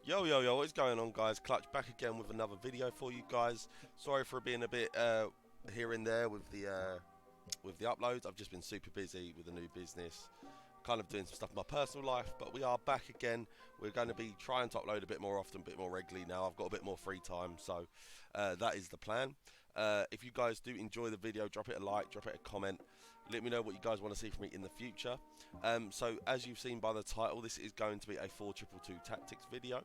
Yo, what's going on, guys? Clutch back again with another video for you guys. Sorry for being a bit here and there with the uploads. I've just been super busy with a new business, kind of doing some stuff in my personal life, but we are back again. We're going to be trying to upload a bit more often, a bit more regularly now. I've got a bit more free time, so that is the plan. If you guys do enjoy the video, drop it a like, drop it a comment. Let me know what you guys want to see from me in the future. So as you've seen by the title, this is going to be a 4-2-2 tactics video.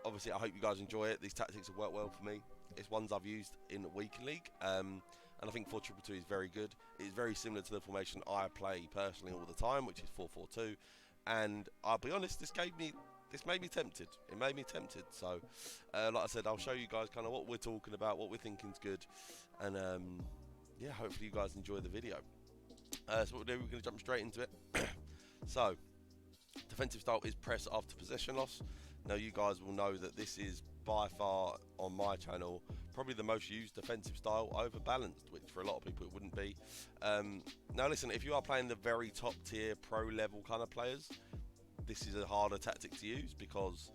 Obviously, I hope you guys enjoy it. These tactics have worked well for me. It's ones I've used in Weekend League, and I think 4-2-2 is very good. It's very similar to the formation I play personally all the time, which is 4-4-2. And I'll be honest, this made me tempted. It made me tempted. So, like I said, I'll show you guys kind of what we're talking about, what we're thinking is good, and yeah, hopefully you guys enjoy the video. So what we'll do, we're going to jump straight into it. So, defensive style is press after possession loss. Now, you guys will know that this is by far on my channel probably the most used defensive style over balanced, which for a lot of people it wouldn't be. Now, listen, if you are playing the very top tier pro level kind of players, this is a harder tactic to use because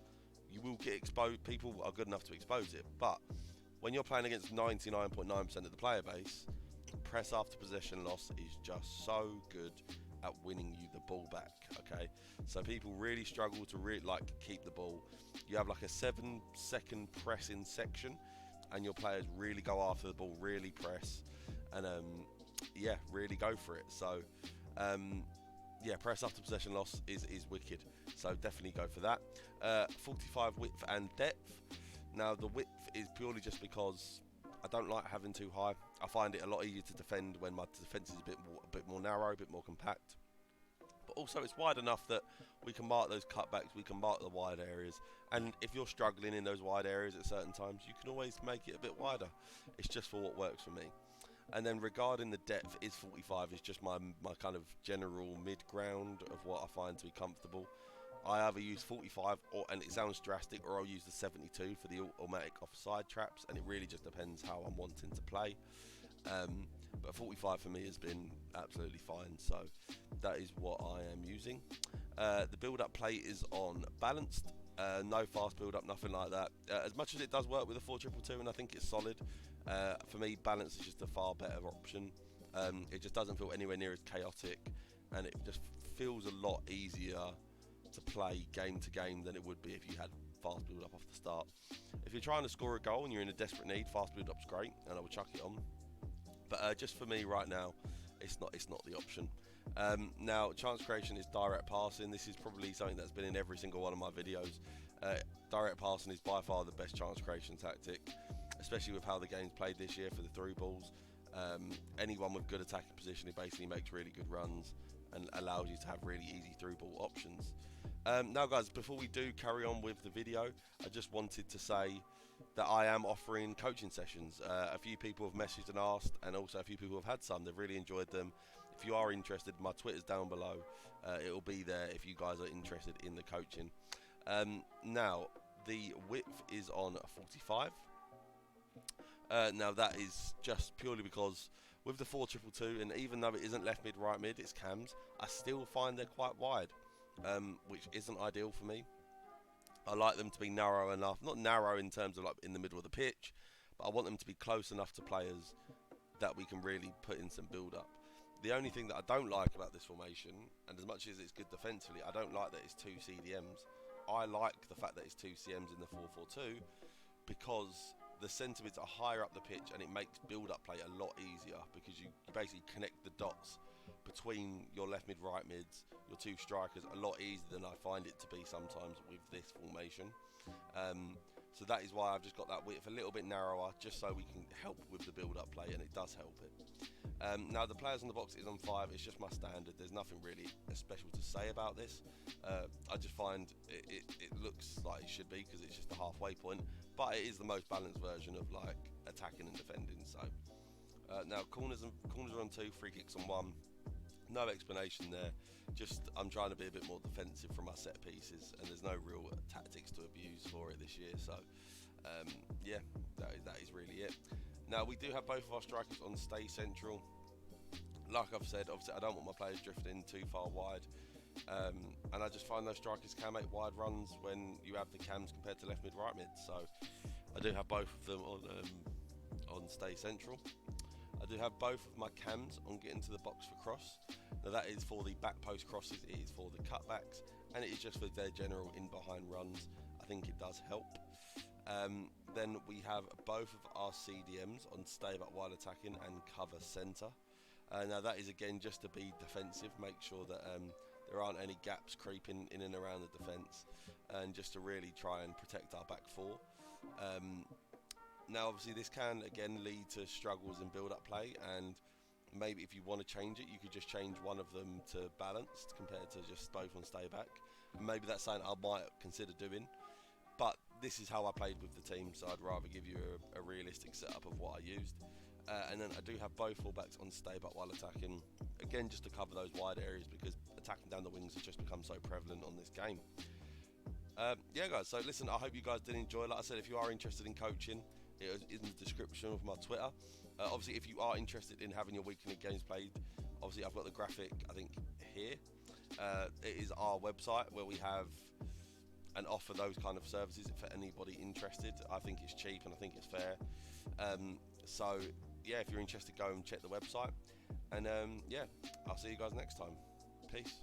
you will get exposed. People are good enough to expose it, but when you're playing against 99.9% of the player base, press after possession loss is just so good at winning you the ball back. Okay, so people really struggle to keep the ball. You have like a 7-second pressing section, and your players really go after the ball, really press, and yeah, really go for it. So yeah, press after possession loss is wicked. So definitely go for that. 45 width and depth. Now the width is purely just because I don't like having too high. I find it a lot easier to defend when my defense is a bit more narrow, a bit more compact. But also it's wide enough that we can mark those cutbacks, we can mark the wide areas. And if you're struggling in those wide areas at certain times, you can always make it a bit wider. It's just for what works for me. And then regarding the depth, is 45 is just my kind of general mid-ground of what I find to be comfortable. I either use 45, and it sounds drastic, or I'll use the 72 for the automatic offside traps, and it really just depends how I'm wanting to play. But 45 for me has been absolutely fine, so that is what I am using. The build-up play is on balanced, no fast build-up, nothing like that. As much as it does work with a 4-2-2, and I think it's solid, for me, balance is just a far better option. It just doesn't feel anywhere near as chaotic, and it just feels a lot easier to play game to game than it would be if you had fast build up off the start. If you're trying to score a goal and you're in a desperate need, fast build up's great, and I would chuck it on. But just for me right now, it's not the option. Now, chance creation is direct passing. This is probably something that's been in every single one of my videos. Direct passing is by far the best chance creation tactic, especially with how the game's played this year for the through balls. Anyone with good attacking position, it basically makes really good runs and allows you to have really easy through ball options. Now guys, before we do carry on with the video, I just wanted to say that I am offering coaching sessions. A few people have messaged and asked, and also a few people have had some. They've really enjoyed them. If you are interested, my Twitter's down below. It'll be there if you guys are interested in the coaching. Now, the width is on 45. Now that is just purely because with the 4-2-2, and even though it isn't left mid, right mid, it's cams, I still find they're quite wide. Which isn't ideal for me. I like them to be narrow enough, not narrow in terms of like in the middle of the pitch, but I want them to be close enough to players that we can really put in some build up. The only thing that I don't like about this formation, and as much as it's good defensively, I don't like that it's 2 CDMs. I like the fact that it's 2 CMs in the 4-4-2 because the centre mids are higher up the pitch and it makes build up play a lot easier because you basically connect the dots between your left mid, right mids, your two strikers a lot easier than I find it to be sometimes with this formation. So that is why I've just got that width a little bit narrower, just so we can help with the build-up play, and it does help it. Now the players in the box is on 5. It's just my standard. There's nothing really special to say about this. I just find it looks like it should be because it's just a halfway point, but it is the most balanced version of like attacking and defending. So now corners are on 2, free kicks on 1. No explanation there, just I'm trying to be a bit more defensive from my set pieces, and there's no real tactics to abuse for it this year, so yeah, that is really it. Now we do have both of our strikers on stay central. Like I've said, obviously I don't want my players drifting too far wide. And I just find those strikers can make wide runs when you have the cams compared to left mid, right mid. So I do have both of them on stay central. I do have both of my cams on getting to the box for cross. Now that is for the back post crosses, it is for the cutbacks, and it is just for their general in behind runs. I think it does help. Then we have both of our CDMs on stay back while attacking and cover centre. Now that is again just to be defensive, make sure that there aren't any gaps creeping in and around the defence, and just to really try and protect our back four. Now obviously this can again lead to struggles in build-up play, and maybe if you want to change it, you could just change one of them to balanced compared to just both on stay back. Maybe that's something I might consider doing, but this is how I played with the team, so I'd rather give you a realistic setup of what I used. And then I do have both fullbacks on stay back while attacking, again just to cover those wide areas, because attacking down the wings has just become so prevalent on this game. Yeah guys, so listen, I hope you guys did enjoy. Like I said, if you are interested in coaching, it is in the description of my Twitter. Obviously if you are interested in having your weekly games played, obviously I've got the graphic I think here. It is our website where we have and offer those kind of services for anybody interested. I think it's cheap and I think it's fair. So yeah, if you're interested, go and check the website, and yeah, I'll see you guys next time. Peace.